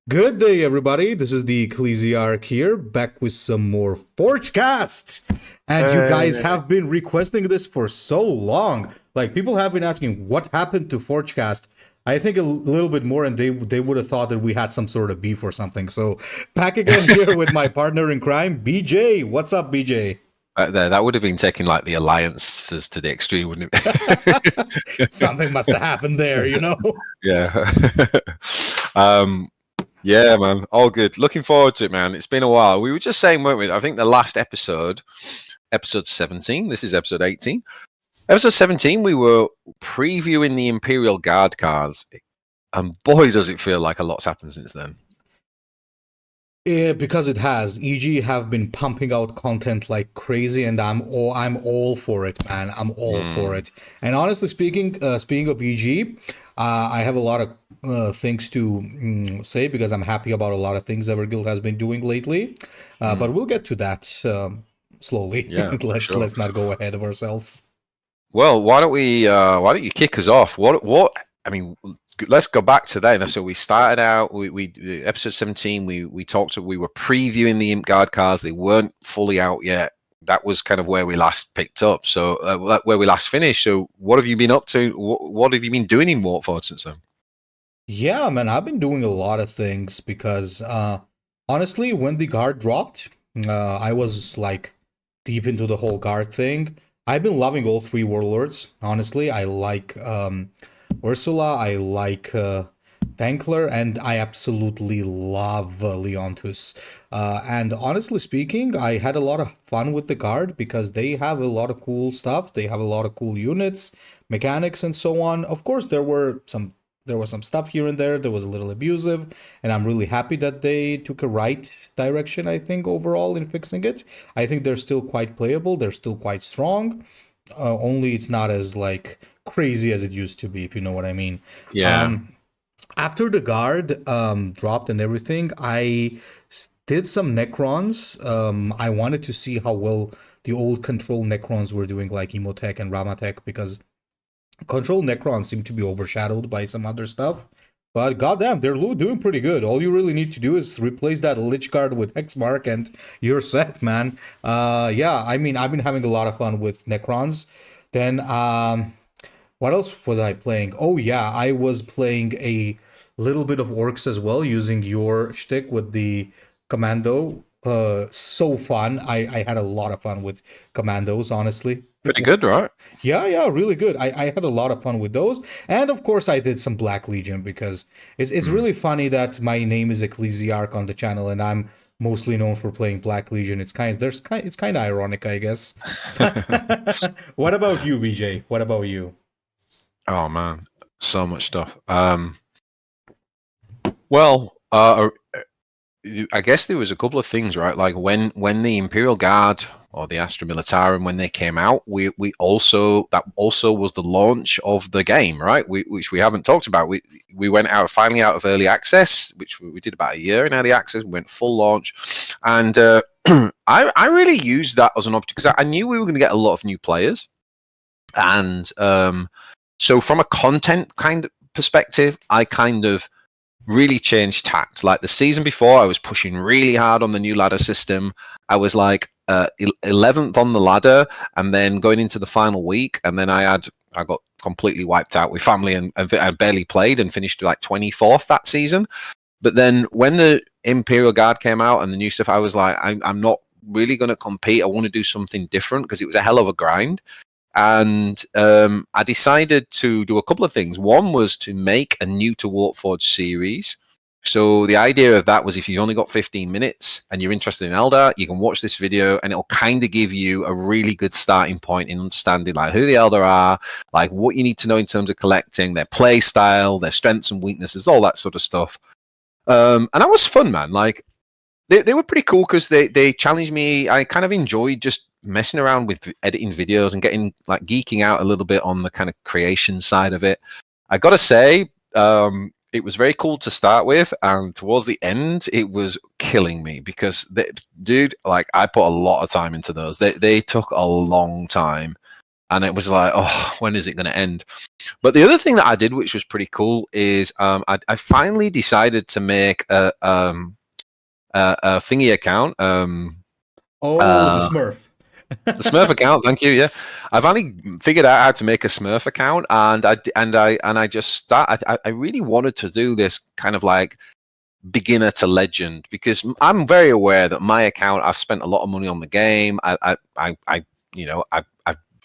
Good day, everybody. This is the Ecclesiarch here, back with some more FORGECAST. And you guys have been requesting this for so long. Like, people have been asking, what happened to FORGECAST? I think a little bit more, and they would have thought that we had some sort of beef or something. So, back again here with my partner in crime, BJ. What's up, BJ? That would have been taking like the alliances to the extreme, wouldn't it? Something must have happened there, you know? Yeah. Yeah, man. All good. Looking forward to it, man. It's been a while. We were just saying, weren't we? I think the last episode 17, this is episode 18. Episode 17, we were previewing the Imperial Guard cards. And boy, does it feel like a lot's happened since then. Yeah, because it has. EG have been pumping out content like crazy, and I'm all for it, man. I'm all for it. And honestly speaking, speaking of EG, I have a lot of things to say because I'm happy about a lot of things Everguild has been doing lately. But we'll get to that slowly. Yeah, let's not go ahead of ourselves. Well, why don't you kick us off? I mean, let's go back to that. So we started out, we episode 17, we were previewing the Imp Guard cards. They weren't fully out yet. That was kind of where we last picked up. So where we last finished. So what have you been up to? What have you been doing in Warpforge since then? Yeah, man, I've been doing a lot of things because honestly, when the guard dropped, I was like deep into the whole guard thing. I've been loving all three warlords. Honestly, I like Ursula, I like Thankler, and I absolutely love Leontus. And honestly speaking, I had a lot of fun with the guard because they have a lot of cool stuff. They have a lot of cool units, mechanics, and so on. Of course, there was some stuff here and there that was a little abusive, and I'm really happy that they took a right direction, I think, overall in fixing it. I think they're still quite playable. They're still quite strong. Only it's not as like crazy as it used to be, if you know what I mean. Yeah. After the guard dropped and everything, I did some Necrons. I wanted to see how well the old Control Necrons were doing, like Emotech and Ramatech, because Control Necrons seem to be overshadowed by some other stuff. But goddamn, they're doing pretty good. All you really need to do is replace that Lich card with Hexmark and you're set, man. Yeah, I mean, I've been having a lot of fun with Necrons. Then, what else was I playing? Oh yeah, I was playing a little bit of Orcs as well, using your shtick with the Commando. So fun. I had a lot of fun with Commandos, honestly. Pretty good, right? Yeah, really good. I had a lot of fun with those. And of course I did some Black Legion because it's really funny that my name is Ecclesiarch on the channel and I'm mostly known for playing Black Legion. It's kind of ironic, I guess. What about you, BJ? What about you? Oh man, so much stuff. Well, I guess there was a couple of things, right? Like when the Imperial Guard or the Astra Militarum, when they came out, that also was the launch of the game, right? Which we haven't talked about. We went finally out of early access, which we did about a year in early access. We went full launch, and I really used that as an opportunity because I knew we were going to get a lot of new players, and so from a content kind of perspective, I kind of really changed tact. Like the season before, I was pushing really hard on the new ladder system. I was like 11th on the ladder, and then going into the final week, and then I got completely wiped out with family, and I barely played and finished like 24th that season. But then when the Imperial Guard came out and the new stuff, I was like, I'm not really going to compete. I want to do something different because it was a hell of a grind. And I decided to do a couple of things. One was to make a new to Warpforge series. So the idea of that was if you've only got 15 minutes and you're interested in Eldar, you can watch this video and it'll kind of give you a really good starting point in understanding like who the Eldar are, like what you need to know in terms of collecting, their play style, their strengths and weaknesses, all that sort of stuff. And that was fun, man. Like they were pretty cool because they challenged me. I kind of enjoyed just messing around with editing videos and getting like geeking out a little bit on the kind of creation side of it. I gotta say, it was very cool to start with, and towards the end, it was killing me because, dude, like I put a lot of time into those. They took a long time, and it was like, oh, when is it going to end? But the other thing that I did, which was pretty cool, is I finally decided to make a thingy account. The Uh, Smurf. the Smurf account, thank you. Yeah, I finally figured out how to make a Smurf account, and I just I really wanted to do this kind of like beginner to legend, because I'm very aware that my account, I've spent a lot of money on the game. I've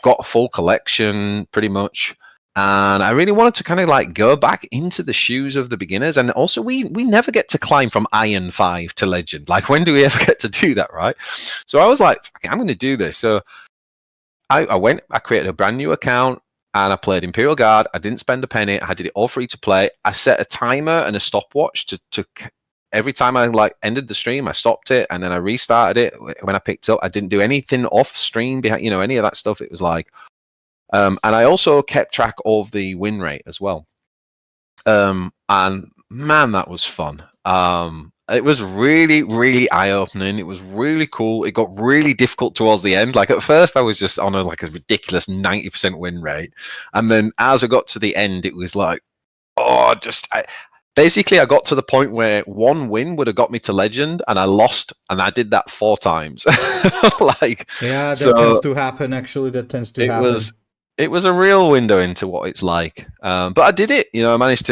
got a full collection pretty much, and I really wanted to kind of like go back into the shoes of the beginners. And also, we never get to climb from Iron 5 to Legend. Like, when do we ever get to do that, right? So I was like, okay, I'm going to do this. So I created a brand new account, and I played Imperial Guard. I didn't spend a penny. I did it all free to play. I set a timer and a stopwatch to every time I like ended the stream, I stopped it, and then I restarted it when I picked up. I didn't do anything off stream behind, any of that stuff. It was like, and I also kept track of the win rate as well. And man, that was fun. It was really, really eye-opening. It was really cool. It got really difficult towards the end. Like, at first, I was just on a ridiculous 90% win rate, and then as I got to the end, it was like, basically, I got to the point where one win would have got me to legend, and I lost, and I did that 4 times. Yeah, that tends to happen. Actually, that tends to happen. It was a real window into what it's like. But I did it. I managed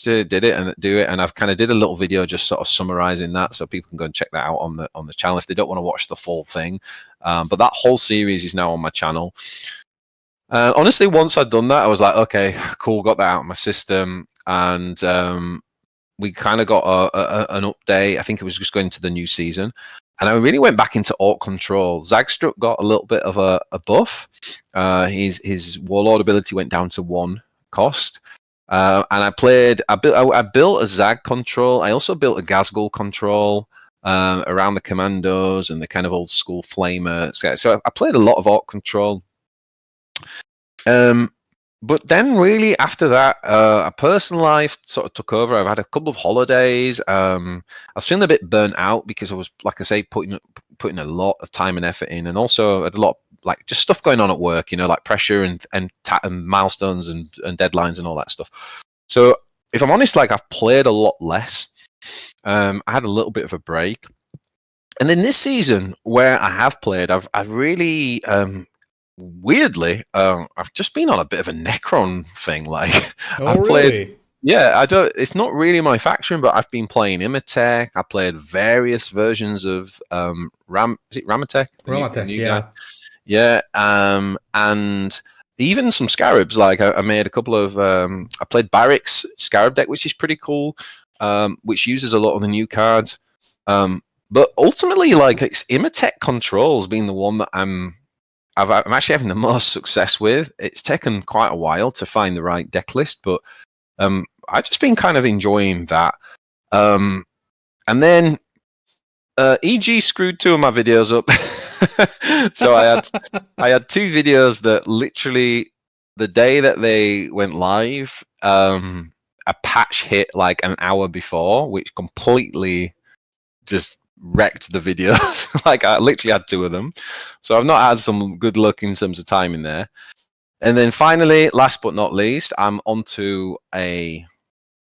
to do it, and I've kind of did a little video just sort of summarizing that, so people can go and check that out on the channel if they don't want to watch the full thing. But that whole series is now on my channel. Honestly, once I'd done that, I was like, okay, cool, got that out of my system. And we kind of got an update. I think it was just going to the new season, and I really went back into Orc control. Zagstruck got a little bit of a buff. His warlord ability went down to 1 cost, and I built a Zag control. I also built a Gazgul control around the commandos and the kind of old school flamer. So I played a lot of Orc control. But then really after that, a personal life sort of took over. I've had a couple of holidays. I was feeling a bit burnt out because I was, like I say, putting a lot of time and effort in, and also had a lot like just stuff going on at work, like pressure and milestones and deadlines and all that stuff. So if I'm honest, like, I've played a lot less. I had a little bit of a break, and then this season where I have played, I've really weirdly, I've just been on a bit of a Necron thing. Like, I've played, really? Yeah, I don't. It's not really my faction, but I've been playing Imatech. I played various versions of Is it Ramatech? Ramatech, yeah. Yeah, and even some Scarabs. Like, I made a couple of. I played Barracks Scarab deck, which is pretty cool. Which uses a lot of the new cards. But ultimately, like, it's Imatech controls being the one that I'm actually having the most success with. It's taken quite a while to find the right deck list, but I've just been kind of enjoying that. And then EG screwed 2 of my videos up. So I had 2 videos that literally the day that they went live, a patch hit like an hour before, which completely just wrecked the videos. Like, I literally had 2 of them, so I've not had some good luck in terms of timing there. And then finally, last but not least, I'm onto a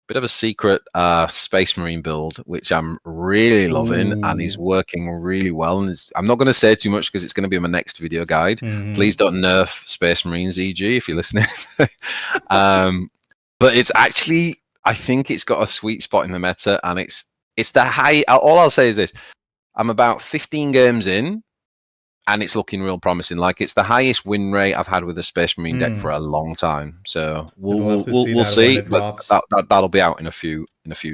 bit of a secret Space Marine build, which I'm really loving. And is working really well. And I'm not going to say too much because it's going to be in my next video guide. Mm-hmm. Please don't nerf Space Marines, EG, if you're listening. But it's actually, I think it's got a sweet spot in the meta, and it's the high. All I'll say is this: I'm about 15 games in, and it's looking real promising. Like, it's the highest win rate I've had with a Space Marine deck for a long time. So we'll see. But that'll be out in a few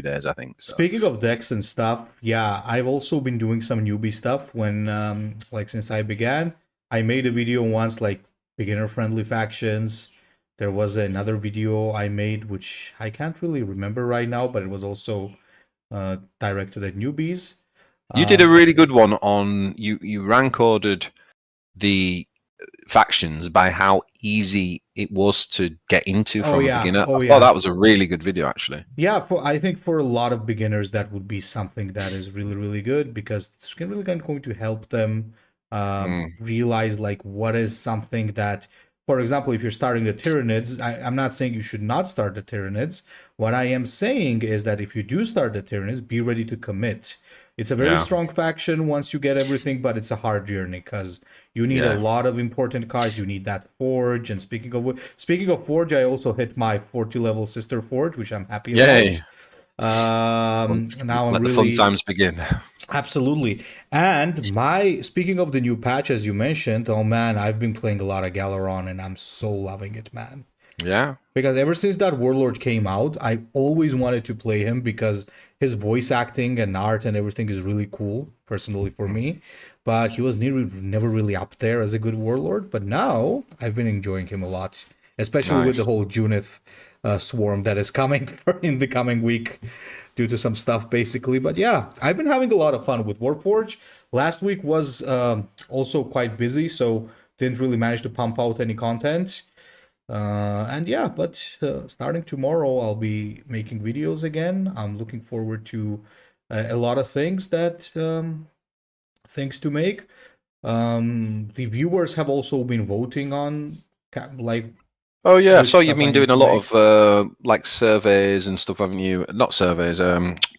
days, I think. So. Speaking of decks and stuff, yeah, I've also been doing some newbie stuff. When since I began, I made a video once, like, beginner friendly factions. There was another video I made, which I can't really remember right now, but it was also directed at newbies. You did a really good one on you rank ordered the factions by how easy it was to get into from a beginner. I thought that was a really good video, actually. Yeah, I think for a lot of beginners that would be something that is really, really good, because it's really going to help them realize, like, what is something that for example, if you're starting the Tyranids, I'm not saying you should not start the Tyranids. What I am saying is that if you do start the Tyranids, be ready to commit. It's a very strong faction once you get everything, but it's a hard journey because you need a lot of important cards. You need that Forge. And speaking of Forge, I also hit my 40 level sister Forge, which I'm happy about. Now I'm Let the really fun times begin. Absolutely. And speaking of the new patch, as you mentioned, oh man, I've been playing a lot of Galaron and I'm so loving it, man. Yeah. Because ever since that Warlord came out, I always wanted to play him because his voice acting and art and everything is really cool, personally for me. But he was never really up there as a good Warlord. But now I've been enjoying him a lot, especially with the whole Junith swarm that is coming in the coming week due to some stuff, basically. But yeah, I've been having a lot of fun with Warpforge. Last week was also quite busy, so didn't really manage to pump out any content. And yeah, but starting tomorrow, I'll be making videos again. I'm looking forward to a lot of things things to make. The viewers have also been voting on like. Oh yeah, so you've been doing a lot of like surveys and stuff, haven't you? Not surveys,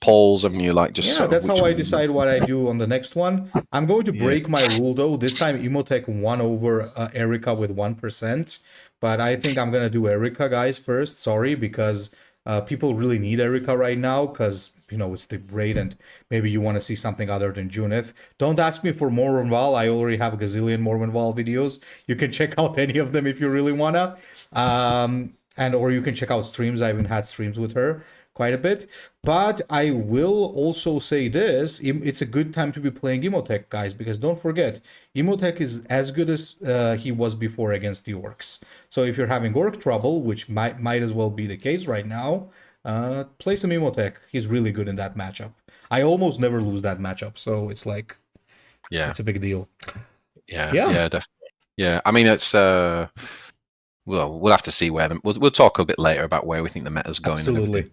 polls, haven't you? Like just that's how I decide what I do on the next one. I'm going to break my rule though. This time Emotech won over Erica with 1%, but I think I'm gonna do Erica, guys, first. Sorry, because people really need Erica right now because it's the raid and maybe you want to see something other than Junith. Don't ask me for Morvenval. I already have a gazillion Morvenval videos. You can check out any of them if you really wanna. Or you can check out streams. I even had streams with her quite a bit. But I will also say this: it's a good time to be playing Emotech, guys, because don't forget, Emotech is as good as he was before against the orcs. So if you're having orc trouble, which might as well be the case right now, play some Emotech. He's really good in that matchup. I almost never lose that matchup, so it's like, it's a big deal. Yeah, definitely. Yeah, I mean, it's well, we'll have to see where we'll talk a bit later about where we think the meta's going. Absolutely.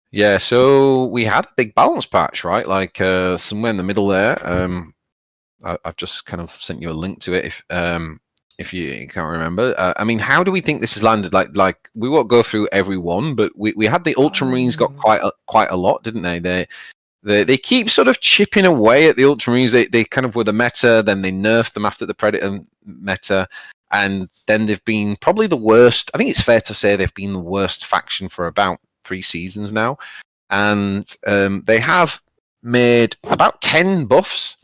Yeah, so we had a big balance patch, right? Like somewhere in the middle there. I've just kind of sent you a link to it if you can't remember. I mean, how do we think this has landed? Like we won't go through every one, but we had the Ultramarines got quite a lot, didn't they? They keep sort of chipping away at the Ultramarines. They kind of were the meta, then they nerfed them after the Predator meta. And then they've been probably the worst. I think it's fair to say they've been the worst faction for about 3 seasons now. And they have made about 10 buffs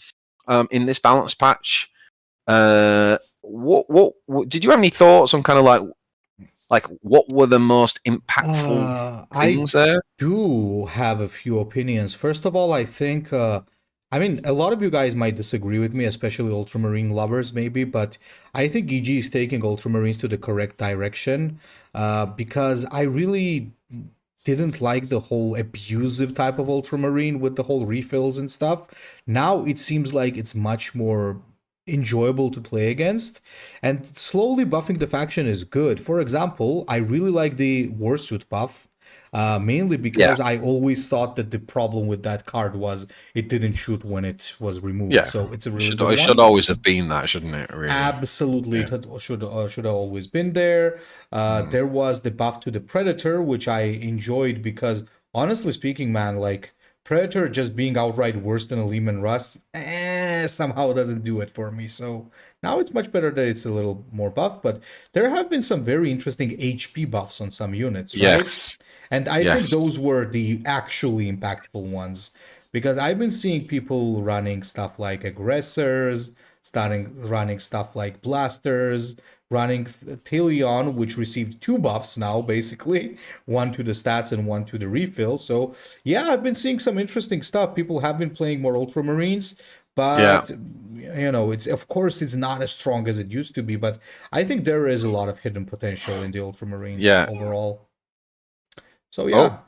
in this balance patch. What did you have any thoughts on kind of like what were the most impactful things there? I do have a few opinions. First of all, I think I mean, a lot of you guys might disagree with me, especially Ultramarine lovers, maybe, but I think EG is taking Ultramarines to the correct direction because I really didn't like the whole abusive type of Ultramarine with the whole refills and stuff. Now it seems like it's much more enjoyable to play against, and slowly buffing the faction is good. For example, I really like the Warsuit buff. Mainly because I always thought that the problem with that card was it didn't shoot when it was removed. Yeah. So it's a really good one. It should always have been that, shouldn't it? Really? Absolutely, it should have always been there. There was the buff to the Predator, which I enjoyed because, honestly speaking, man, like Predator just being outright worse than a Lehman Russ somehow doesn't do it for me. So now it's much better that it's a little more buffed, but there have been some very interesting HP buffs on some units, right? Yes. And I think those were the actually impactful ones because I've been seeing people running stuff like Aggressors, running stuff like Blasters, running Talion, which received 2 buffs now, basically. 1 to the stats and 1 to the refill. So, yeah, I've been seeing some interesting stuff. People have been playing more Ultramarines, but, of course, it's not as strong as it used to be. But I think there is a lot of hidden potential in the Ultramarines overall. So, yeah. Oh,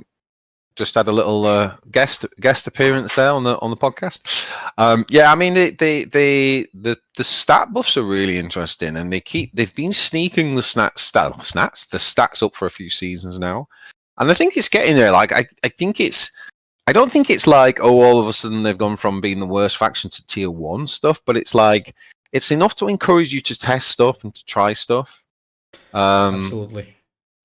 just had a little guest appearance there on the podcast. I mean the stat buffs are really interesting, and they've been sneaking the stats up for a few seasons now, and I think it's getting there. Like I don't think it's like all of a sudden they've gone from being the worst faction to tier 1 stuff, but it's like it's enough to encourage you to test stuff and to try stuff. Absolutely.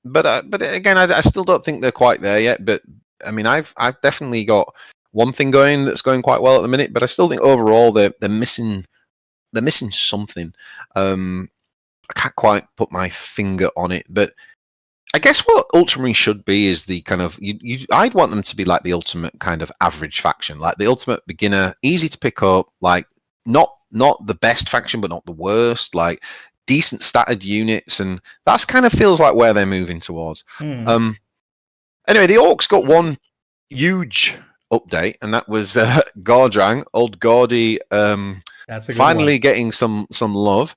But again, I still don't think they're quite there yet. But I mean, I've definitely got one thing going that's going quite well at the minute. But I still think overall they're missing something. I can't quite put my finger on it, but I guess what Ultramarine should be is the kind of I'd want them to be like the ultimate kind of average faction, like the ultimate beginner, easy to pick up, like not the best faction, but not the worst, like decent statted units, and that's kind of feels like where they're moving towards. Anyway, the Orcs got one huge update, and that was Gordrang, old Gordy, That's a good finally one. getting some love.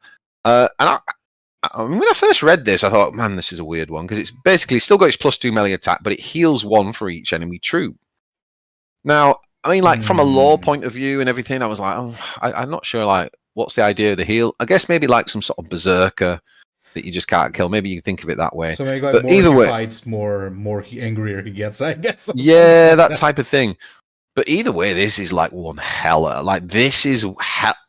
And when I first read this, I thought, man, this is a weird one because it's basically still got its +2 melee attack, but it heals 1 for each enemy troop. Now, I mean, like from a lore point of view and everything, I was like, oh, I'm not sure. Like, what's the idea of the heal? I guess maybe like some sort of berserker that you just can't kill. Maybe you can think of it that way. So maybe like but more either he way, fights, more angrier he gets, I guess. Yeah, that type of thing. But either way, this is like one hella. Like this is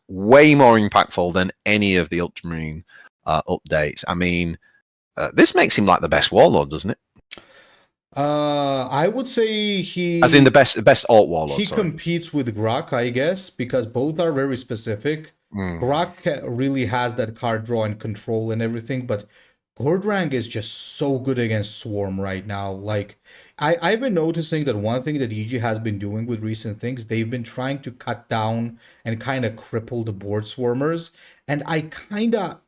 way more impactful than any of the Ultramarine updates. I mean, this makes him like the best warlord, doesn't it? I would say he, as in the best alt warlord. He competes with Grok, I guess, because both are very specific. Grok really has that card draw and control and everything, but Gordrang is just so good against Swarm right now. Like, I've been noticing that one thing that EG has been doing with recent things, they've been trying to cut down and kind of cripple the board swarmers. And I kind of,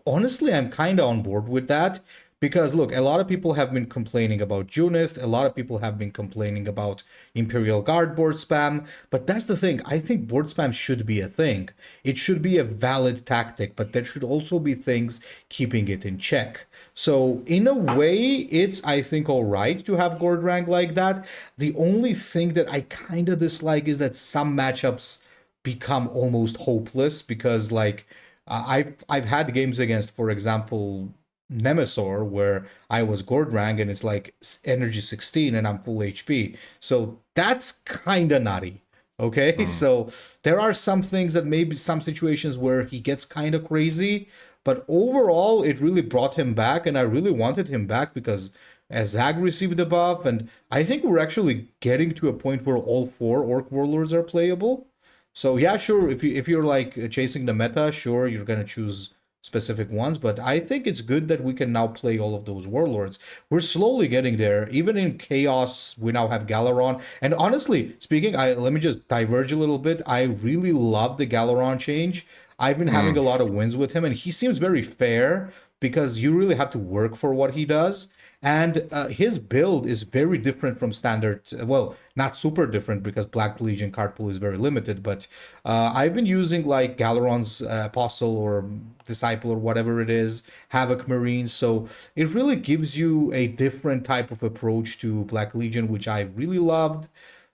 honestly, I'm kind of on board with that. Because look, a lot of people have been complaining about Junith, a lot of people have been complaining about Imperial Guard board spam, but that's the thing, I think board spam should be a thing. It should be a valid tactic, but there should also be things keeping it in check. So in a way, it's, I think, alright to have Gordrang like that. The only thing that I kind of dislike is that some matchups become almost hopeless, because like, I've had games against, for example, Nemesaur, where I was Gordrang and it's like energy 16 and I'm full HP. So that's kind of nutty. Okay, so there are some things that maybe some situations where he gets kind of crazy, but overall it really brought him back, and I really wanted him back because as Zag received the buff, and I think we're actually getting to a point where all 4 Orc Warlords are playable. So yeah, sure, if you're like chasing the meta, sure, you're gonna choose specific ones, but I think it's good that we can now play all of those warlords. We're slowly getting there. Even in Chaos, we now have Galaron. And honestly speaking, let me just diverge a little bit. I really love the Galaron change. I've been having a lot of wins with him, and he seems very fair because you really have to work for what he does. And his build is very different from standard. Well, not super different because Black Legion card pool is very limited. But I've been using like Galaron's Apostle or Disciple or whatever it is, Havoc Marine. So it really gives you a different type of approach to Black Legion, which I really loved.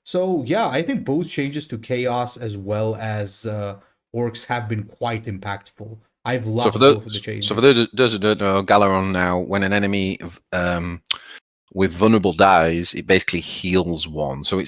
So yeah, I think both changes to Chaos as well as Orcs have been quite impactful. I've loved both of the changes. So for those who don't know, Galaron now, when an enemy with vulnerable dies, it basically heals 1. So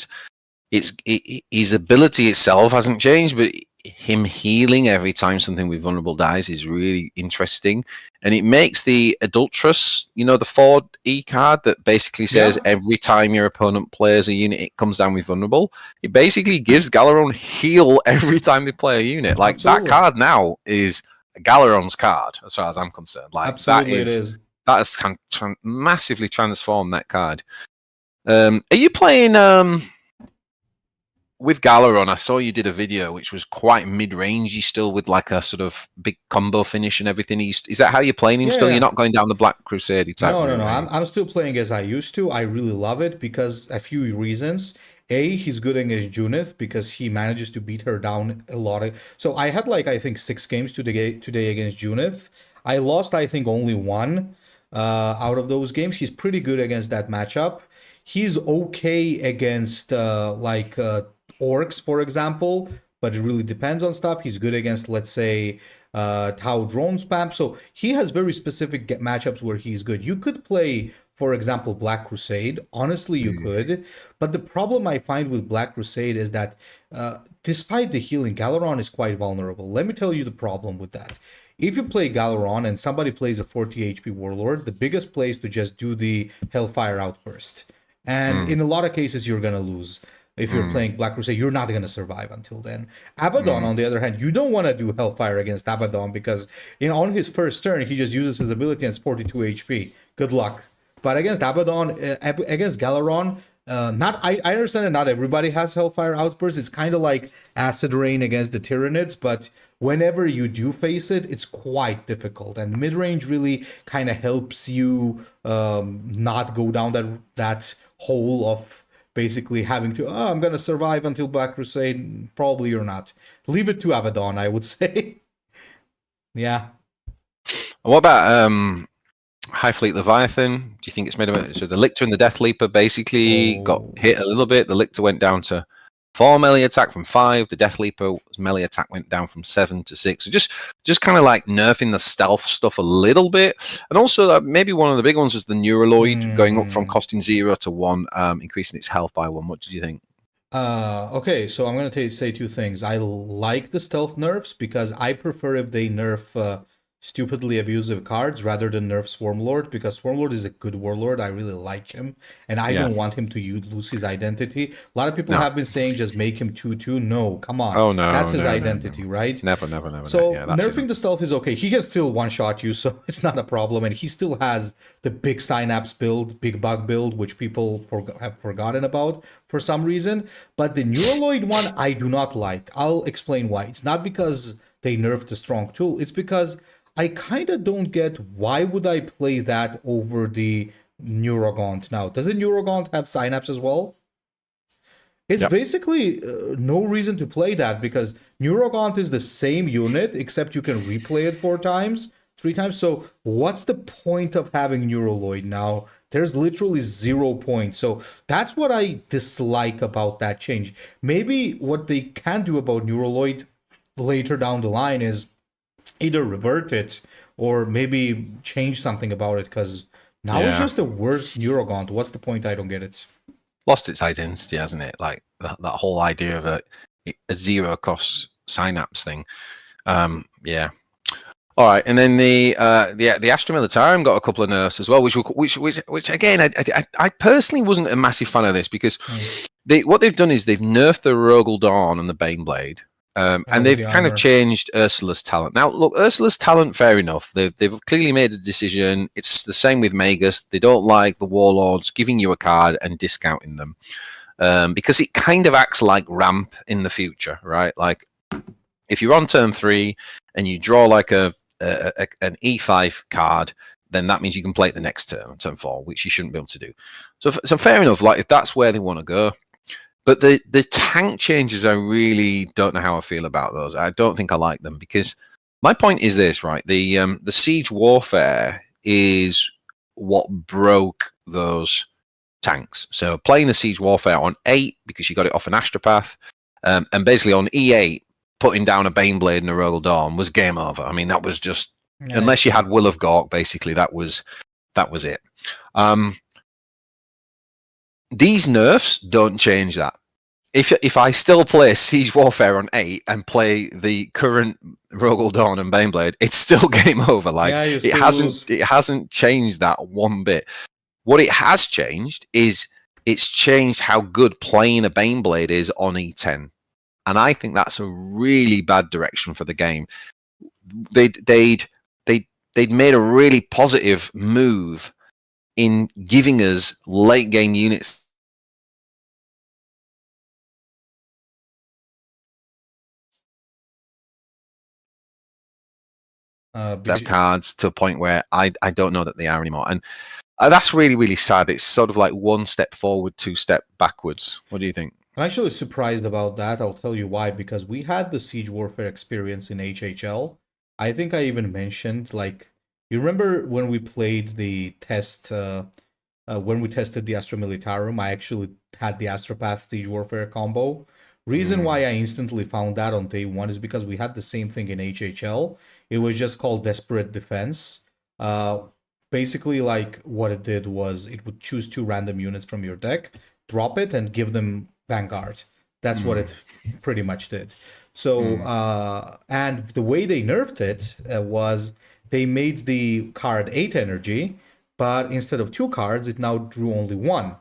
his ability itself hasn't changed, but him healing every time something with vulnerable dies is really interesting. And it makes the Adultress, the 4E card that basically says every time your opponent plays a unit, it comes down with vulnerable. It basically gives Galaron heal every time they play a unit. Like, that card now is Galaron's card, as far as I'm concerned. Like, absolutely, it is. That has massively transformed that card. Are you playing with Galaron? I saw you did a video which was quite mid-rangey still, with like a sort of big combo finish and everything. Is that how you're playing him still? You're not going down the Black Crusade type? No. I'm still playing as I used to. I really love it because a few reasons. He's good against Junith because he manages to beat her down a lot. So I had like, I think 6 games today against Junith. I lost, I think, only 1 out of those games. He's pretty good against that matchup. He's okay against orcs, for example, but it really depends on stuff. He's good against, let's say, Tau drone spam. So he has very specific matchups where he's good. You could play, for example, Black Crusade. Honestly, you could. But the problem I find with Black Crusade is that despite the healing, Galeron is quite vulnerable. Let me tell you the problem with that. If you play Galeron and somebody plays a 40 HP Warlord, the biggest play is to just do the Hellfire Outburst. And in a lot of cases, you're going to lose. If you're playing Black Crusade, you're not going to survive until then. Abaddon, on the other hand, you don't want to do Hellfire against Abaddon because on his first turn, he just uses his ability and it's 42 HP. Good luck. But against Abaddon, against Galeron, I understand that not everybody has Hellfire Outburst. It's kind of like Acid Rain against the Tyranids, but whenever you do face it, it's quite difficult. And mid-range really kind of helps you not go down that hole of basically having to, I'm going to survive until Black Crusade. Probably you're not. Leave it to Abaddon, I would say. Yeah. What about High Fleet Leviathan? Do you think it's made of it? So the Lictor and the Death Leaper basically got hit a little bit. The Lictor went down to 4 melee attack from 5. The Death Leaper's melee attack went down from 7 to 6. So just kind of like nerfing the stealth stuff a little bit. And also maybe one of the big ones was the Neuraloid going up from costing 0 to 1, increasing its health by 1. What did you think? Okay, so I'm going to say two things. I like the stealth nerfs because I prefer if they nerf stupidly abusive cards rather than nerf Swarmlord, because Swarmlord is a good warlord. I really like him, and I don't want him to lose his identity. A lot of people have been saying just make him 2/2. No, come on. Oh no, that's his identity, right? Never. So nerfing the stealth is okay. He can still one-shot you, so it's not a problem. And he still has the big Synapse build, big bug build, which people have forgotten about for some reason. But the Neuraloid one, I do not like. I'll explain why. It's not because they nerfed the strong tool. It's because I kind of don't get why would I play that over the Neurogaunt now. Does the Neurogaunt have Synapse as well? It's basically no reason to play that because Neurogaunt is the same unit except you can replay it 3 times. So what's the point of having Neuraloid now? There's literally 0 points. So that's what I dislike about that change. Maybe what they can do about Neuraloid later down the line is either revert it or maybe change something about it, because now it's just the worst Neurogaunt. What's the point? I don't get it. Lost its identity, hasn't it? Like that whole idea of a 0 cost Synapse thing. Yeah. All right, and then the Astra Militarum got a couple of nerfs as well, which again I personally wasn't a massive fan of this because what they've done is they've nerfed the Rogel Dawn and the Baneblade. And they've kind of changed Ursula's talent. Now, look, Ursula's talent, fair enough. They've clearly made a decision. It's the same with Magus. They don't like the Warlords giving you a card and discounting them because it kind of acts like ramp in the future, right? Like if you're on turn 3 and you draw like an E5 card, then that means you can play it the next turn 4, which you shouldn't be able to do. So fair enough. Like if that's where they want to go. But the tank changes, I really don't know how I feel about those. I don't think I like them because my point is this, right? The siege warfare is what broke those tanks. So playing the siege warfare on 8 because you got it off an Astropath, and basically on E8 putting down a Baneblade and a Rogel Dawn was game over. I mean, that was just unless you had Will of Gork, basically that was it. These nerfs don't change that. If I still play Siege Warfare on 8 and play the current Rogel Dawn and Baneblade, it's still game over. Like it hasn't changed that one bit. What it has changed is it's changed how good playing a Baneblade is on E10, and I think that's a really bad direction for the game. They'd made a really positive move in giving us late game units. Cards to a point where I don't know that they are anymore, and that's really, really sad. It's sort of like 1 step forward, 2 step backwards. What do you think? I'm actually surprised about that. I'll tell you why. Because we had the Siege Warfare experience in HHL. I think I even mentioned, like, you remember when we played the test, when we tested the Astra Militarum, I actually had the Astropath Siege Warfare combo, Reason why I instantly found that on day one is because we had the same thing in HHL. It was just called Desperate Defense. Uh, Basically, like what it did was it would choose 2 random units from your deck, drop it, and give them Vanguard. That's what it pretty much did. So, and the way they nerfed it was they made the card 8 energy, but instead of 2 cards, it now drew only 1.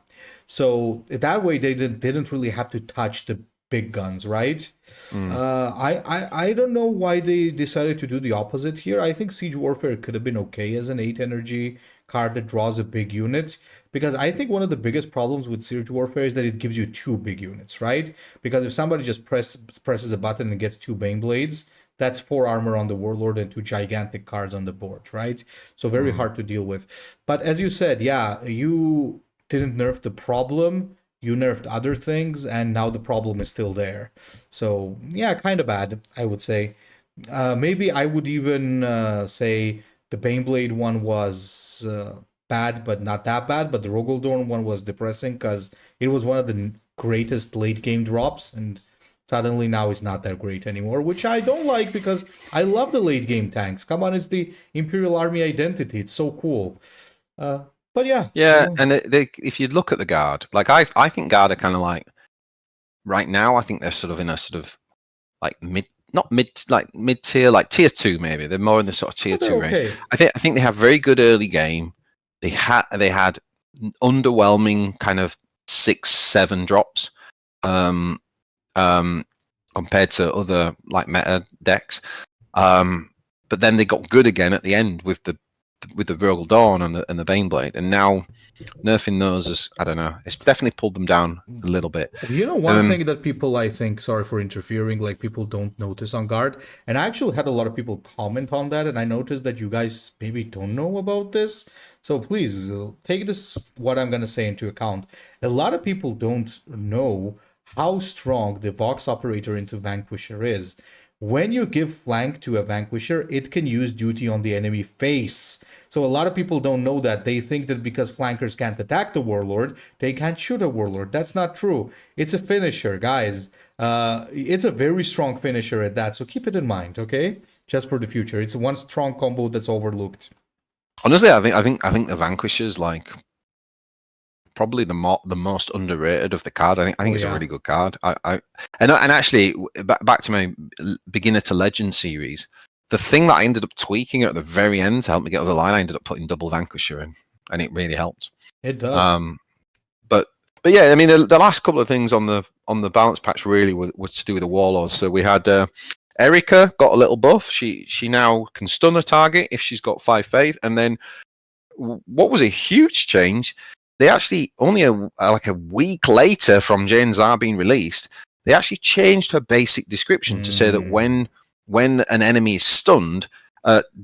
So that way they didn't really have to touch the big guns, right? I don't know why they decided to do the opposite here. I think Siege Warfare could have been okay as an 8 energy card that draws a big unit, because I think one of the biggest problems with Siege Warfare is that it gives you 2 big units, right? Because if somebody just presses a button and gets 2 Bane Blades, that's 4 armor on the Warlord and 2 gigantic cards on the board, right? So very hard to deal with. But as you said, yeah, you didn't nerf the problem, you nerfed other things, and now the problem is still there. So yeah, kind of bad, I would say. Maybe I would even say the Baneblade one was bad, but not that bad. But the Rogaldorn one was depressing because it was one of the greatest late game drops, and suddenly now it's not that great anymore, which I don't like because I love the late game tanks. Come on, it's the Imperial Army identity. It's so cool. But yeah. Yeah, and if you look at the Guard, like I think Guard are kind of like right now. I think they're sort of in a sort of like mid tier, like tier 2 maybe. They're more in the sort of tier 2 range. I think they have very good early game. They had underwhelming kind of 6-7 drops compared to other like meta decks. But then they got good again at the end with the Rogal Dawn and the Baneblade, and now nerfing those is, I don't know, it's definitely pulled them down a little bit. You know, one thing that people, I think, sorry for interfering, like people don't notice on Guard, and I actually had a lot of people comment on that, and I noticed that you guys maybe don't know about this. So please take this, what I'm going to say, into account. A lot of people don't know how strong the Vox operator into Vanquisher is. When you give flank to a Vanquisher, it can use duty on the enemy face. So a lot of people don't know that. They think that because flankers can't attack the Warlord, they can't shoot a Warlord. That's not true. It's a finisher, guys. It's a very strong finisher at that. So keep it in mind, okay? Just for the future. It's one strong combo that's overlooked. Honestly, I think the Vanquisher's like probably the most underrated of the cards. I think it's a really good card. And actually back to my beginner to legend series, the thing that I ended up tweaking at the very end to help me get over the line, I ended up putting double Vanquisher in, and it really helped. It does. But yeah, I mean the last couple of things on the balance patch really was to do with the Warlords. So we had Erica got a little buff. She now can stun a target if she's got 5 faith. And then what was a huge change, they actually only like a week later from Jane Zar being released, they actually changed her basic description to say that when an enemy is stunned,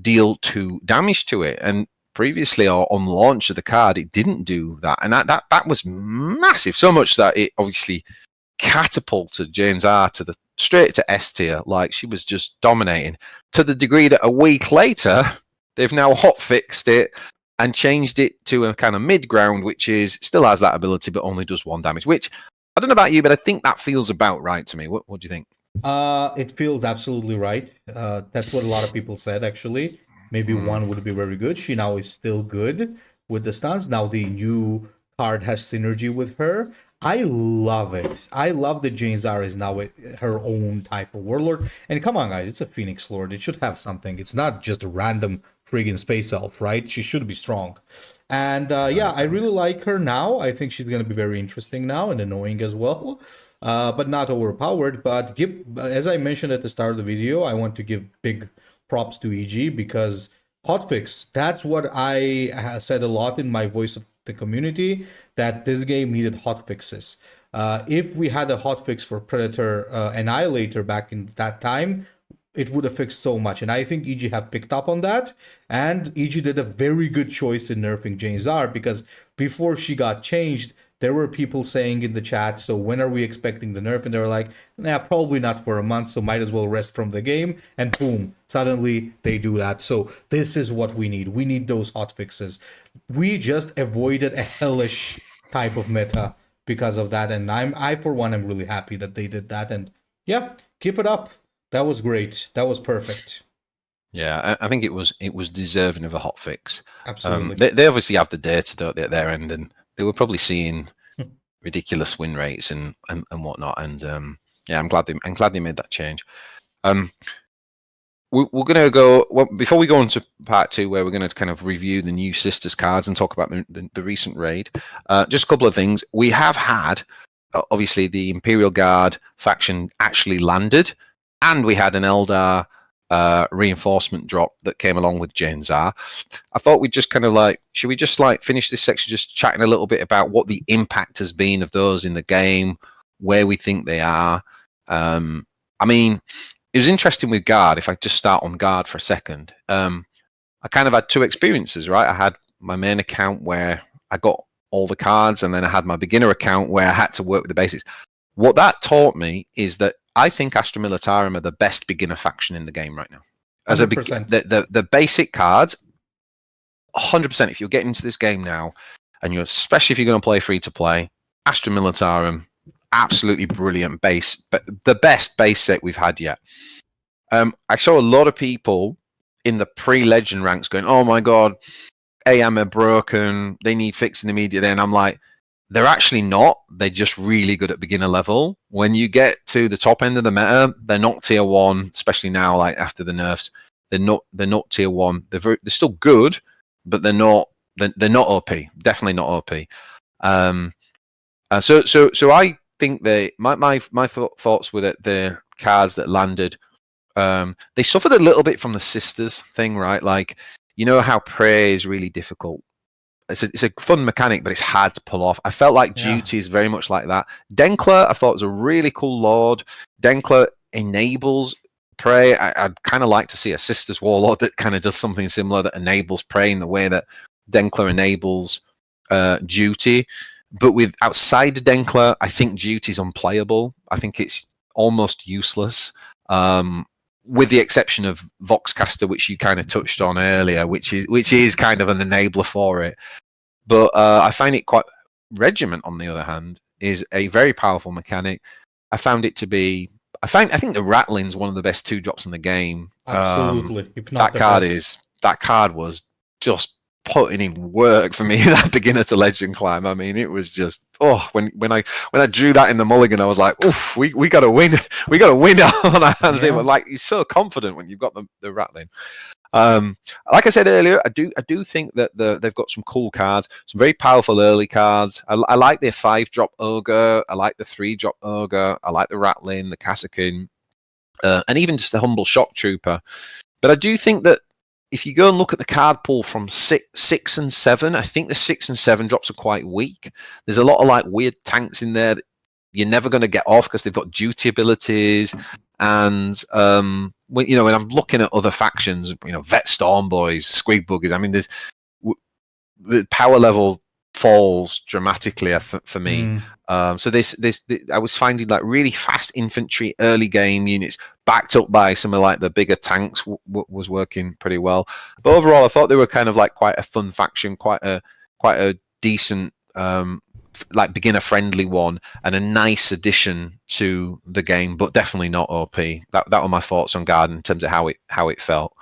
deal 2 damage to it. And previously on launch of the card, it didn't do that, and that was massive. So much that it obviously catapulted Jane Zar straight to S tier. Like, she was just dominating to the degree that a week later they've now hotfixed it and changed it to a kind of mid ground, which is still has that ability but only does 1 damage. Which I don't know about you, but I think that feels about right to me. What do you think? It feels absolutely right. That's what a lot of people said, actually. Maybe 1 would be very good. She now is still good with the stuns. Now the new card has synergy with her. I love it. I love that Jane Zar is now her own type of warlord. And come on, guys, it's a Phoenix Lord. It should have something. It's not just a random friggin' space elf, right? She should be strong. And yeah, I really like her now. I think she's going to be very interesting now and annoying as well. But not overpowered. But as I mentioned at the start of the video, I want to give big props to EG because hotfix, that's what I said a lot in my voice of the community, that this game needed hotfixes. If we had a hotfix for Predator Annihilator back in that time, it would have fixed so much. And I think EG have picked up on that. And EG did a very good choice in nerfing Jane Zar, because before she got changed, there were people saying in the chat, so when are we expecting the nerf? And they were like, nah, probably not for a month, so might as well rest from the game. And boom, suddenly they do that. So this is what we need. We need those hotfixes. We just avoided a hellish type of meta, because of that. And I for one am really happy that they did that. And yeah, keep it up. That was great. That was perfect. Yeah, I think it was deserving of a hot fix. Absolutely. They obviously have the data, don't they, at their end, and they were probably seeing ridiculous win rates and whatnot. And yeah, I'm glad they made that change. We're going to go before we go on to part 2, where we're going to kind of review the new Sisters cards and talk about the recent raid. Just a couple of things. We have had obviously the Imperial Guard faction actually landed, and we had an Eldar reinforcement drop that came along with Janzar. I thought we'd just kind of should we just finish this section just chatting a little bit about what the impact has been of those in the game, where we think they are. I mean, it was interesting with Guard. If I just start on Guard for a second, I kind of had 2 experiences, right? I had my main account where I got all the cards, and then I had my beginner account where I had to work with the basics. What that taught me is that I think Astra Militarum are the best beginner faction in the game right now. As 100%. The basic cards, 100%. If you're getting into this game now, and you're especially if you're going to play free to play, Astra Militarum, absolutely brilliant base, but the best base set we've had yet. I saw a lot of people in the pre-legend ranks going, "Oh my god, AM are broken. They need fixing immediately." And I'm like, they're actually not. They're just really good at beginner level. When you get to the top end of the meta, they're not tier 1, especially now, after the nerfs. They're not tier 1. They're still good, but they're not OP. Definitely not OP. So I think my thoughts with it, the cards that landed, they suffered a little bit from the Sisters thing, right? You know how Prey is really difficult. It's a fun mechanic, but it's hard to pull off. I felt like Duty is very much like that. Denkler, I thought was a really cool lord. Denkler enables Prey. I'd kind of like to see a Sisters Warlord that kind of does something similar, that enables Prey in the way that Denkler enables Duty. But with outside Denkler, I think Duty's unplayable. I think it's almost useless. With the exception of Voxcaster, which you kind of touched on earlier, which is kind of an enabler for it. But I find it quite... Regiment, on the other hand, is a very powerful mechanic. I found it to be... I think the Rattling's one of the best 2-drops in the game. Absolutely. If not that card was just putting in work for me, that beginner to legend climb. I mean, it was just when I drew that in the mulligan, I was like, oof, we got to win. We got to win on our hands here. But you're so confident when you've got the Rattling. Like I said earlier, I do think that they've got some cool cards, some very powerful early cards. I like their 5-drop Ogre. I like the 3-drop Ogre. I like the Rattling, the Kassakin, and even just the Humble Shock Trooper. But I do think that if you go and look at the card pool from 6 and 7, I think the 6 and 7 drops are quite weak. There's a lot of weird tanks in there that you're never going to get off because they've got duty abilities. And when I'm looking at other factions, Vet Storm Boys, Squig Buggers, I mean, the power level falls dramatically for me. So this I was finding really fast infantry early game units backed up by some of the bigger tanks was working pretty well. But overall, I thought they were kind of quite a fun faction, quite a decent beginner friendly one, and a nice addition to the game, but definitely not OP. That were my thoughts on Guard in terms of how it felt.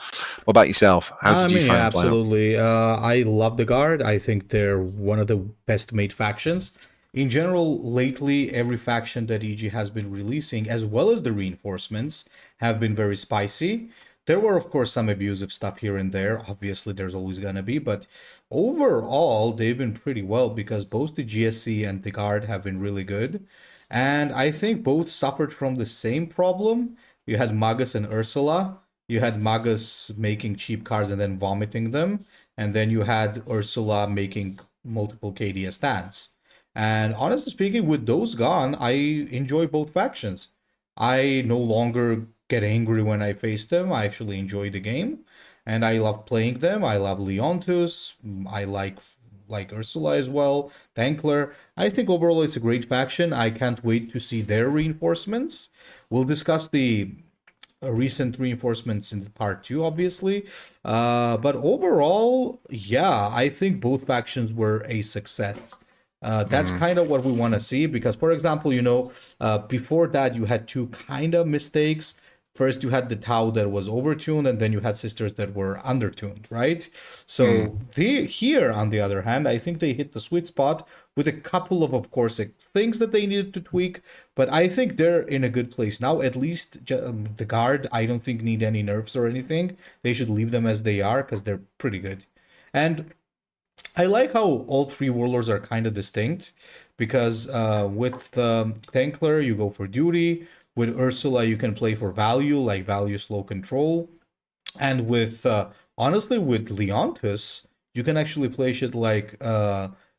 What about yourself? How did you find it? Absolutely. I love the Guard. I think they're one of the best made factions. In general, lately, every faction that EG has been releasing, as well as the reinforcements, have been very spicy. There were, of course, some abusive stuff here and there. Obviously, there's always going to be. But overall, they've been pretty well because both the GSC and the Guard have been really good. And I think both suffered from the same problem. You had Magus and Ursula. You had Magus making cheap cards and then vomiting them. And then you had Ursula making multiple KDS stands. And honestly speaking, with those gone, I enjoy both factions. I no longer get angry when I face them. I actually enjoy the game. And I love playing them. I love Leontus. I like Ursula as well. Thankler. I think overall it's a great faction. I can't wait to see their reinforcements. We'll discuss the recent reinforcements in part 2, obviously. But overall, yeah, I think both factions were a success. That's kind of what we want to see because, for example, before that you had two kind of mistakes. First, you had the Tau that was overtuned, and then you had Sisters that were undertuned, right? So here, on the other hand, I think they hit the sweet spot with a couple of course, things that they needed to tweak. But I think they're in a good place now. At least the guard, I don't think need any nerfs or anything. They should leave them as they are because they're pretty good. And I like how all three warlords are kind of distinct because with Thankler, you go for duty. With Ursula, you can play for value, like value slow control. And with, honestly, with Leontus, you can actually play shit like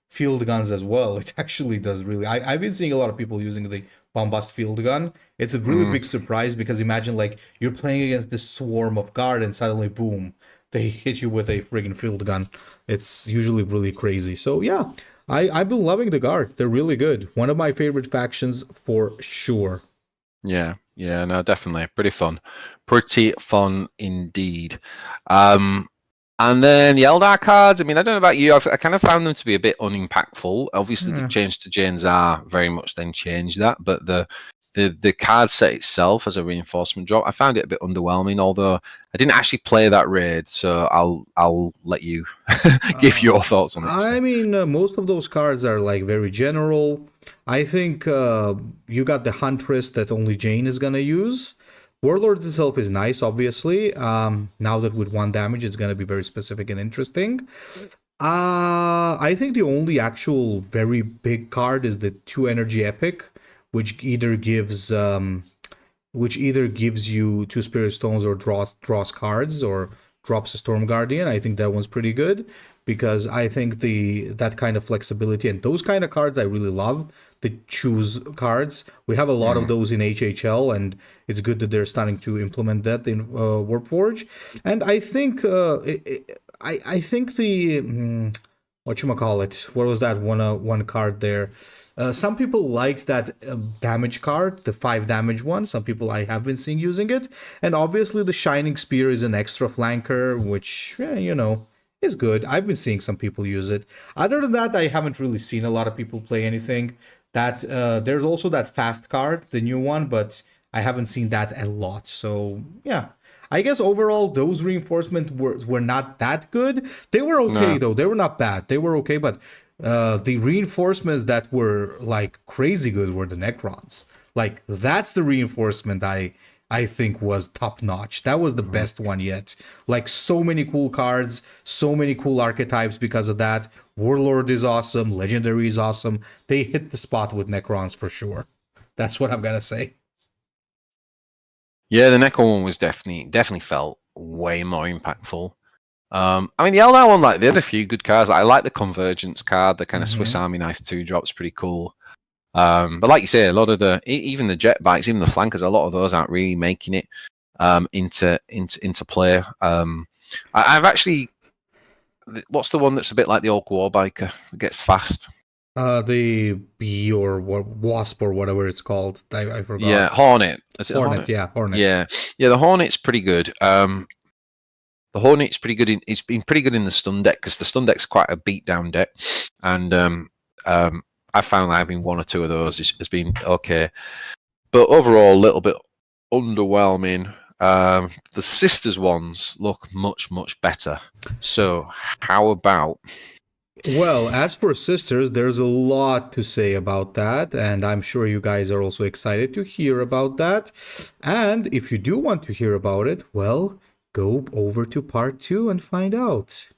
field guns as well. It actually does really. I've been seeing a lot of people using the Bombast field gun. It's a really big surprise because imagine like you're playing against this swarm of guard and suddenly, boom, they hit you with a friggin' field gun. It's usually really crazy. So yeah, I've been loving the guard. They're really good. One of my favorite factions for sure. Yeah, no, definitely. Pretty fun indeed. And then the Eldar cards, I mean, I don't know about you, I kind of found them to be a bit unimpactful. Obviously, the change to Jane's are very much then changed that, but the card set itself as a reinforcement drop, I found it a bit underwhelming, although I didn't actually play that raid, so I'll let you give your thoughts on it. I mean, most of those cards are like very general. I think you got the Huntress that only Jane is gonna use. Warlord itself is nice, obviously. Now that with 1 damage, it's gonna be very specific and interesting. I think the only actual very big card is the 2 energy epic, which either gives you 2 spirit stones or draws cards or drops a Storm Guardian. I think that one's pretty good because I think that kind of flexibility and those kind of cards I really love. The choose cards, we have a lot of those in HHL, and it's good that they're starting to implement that in Warpforge. And I think I think the whatchamacallit, what was that one card there? Some people liked that damage card, the 5 damage one. Some people I have been seeing using it. And obviously the Shining Spear is an extra flanker, which, is good. I've been seeing some people use it. Other than that, I haven't really seen a lot of people play anything. That there's also that fast card, the new one, but I haven't seen that a lot. So, yeah. I guess overall, those reinforcements were not that good. They were okay, though. They were not bad. They were okay, but the reinforcements that were like crazy good were the Necrons. Like that's the reinforcement I think was top notch. That was the best one yet. Like so many cool cards, so many cool archetypes because of that. Warlord is awesome, Legendary is awesome. They hit the spot with Necrons for sure. That's what I'm gonna say. Yeah, the Necro one was definitely felt way more impactful. I mean, the Eldar one, like, they had a few good cards. I like the Convergence card, the kind of Swiss Army knife 2-drop's pretty cool. But like you say, a lot of even the jet bikes, even the flankers, a lot of those aren't really making it into play. I've actually, what's the one that's a bit like the Orc Warbiker that gets fast? The Bee or Wasp or whatever it's called. I forgot. Yeah, Hornet. Is it Hornet? Yeah, Hornet. Yeah, the Hornet's pretty good. The Hornet's pretty good. It's been pretty good in the stun deck because the stun deck's quite a beatdown deck, and I found having 1 or 2 of those has been okay, but overall a little bit underwhelming. The Sisters ones look much better. So how about? Well, as for Sisters, there's a lot to say about that, and I'm sure you guys are also excited to hear about that. And if you do want to hear about it, well, go over to part 2 and find out.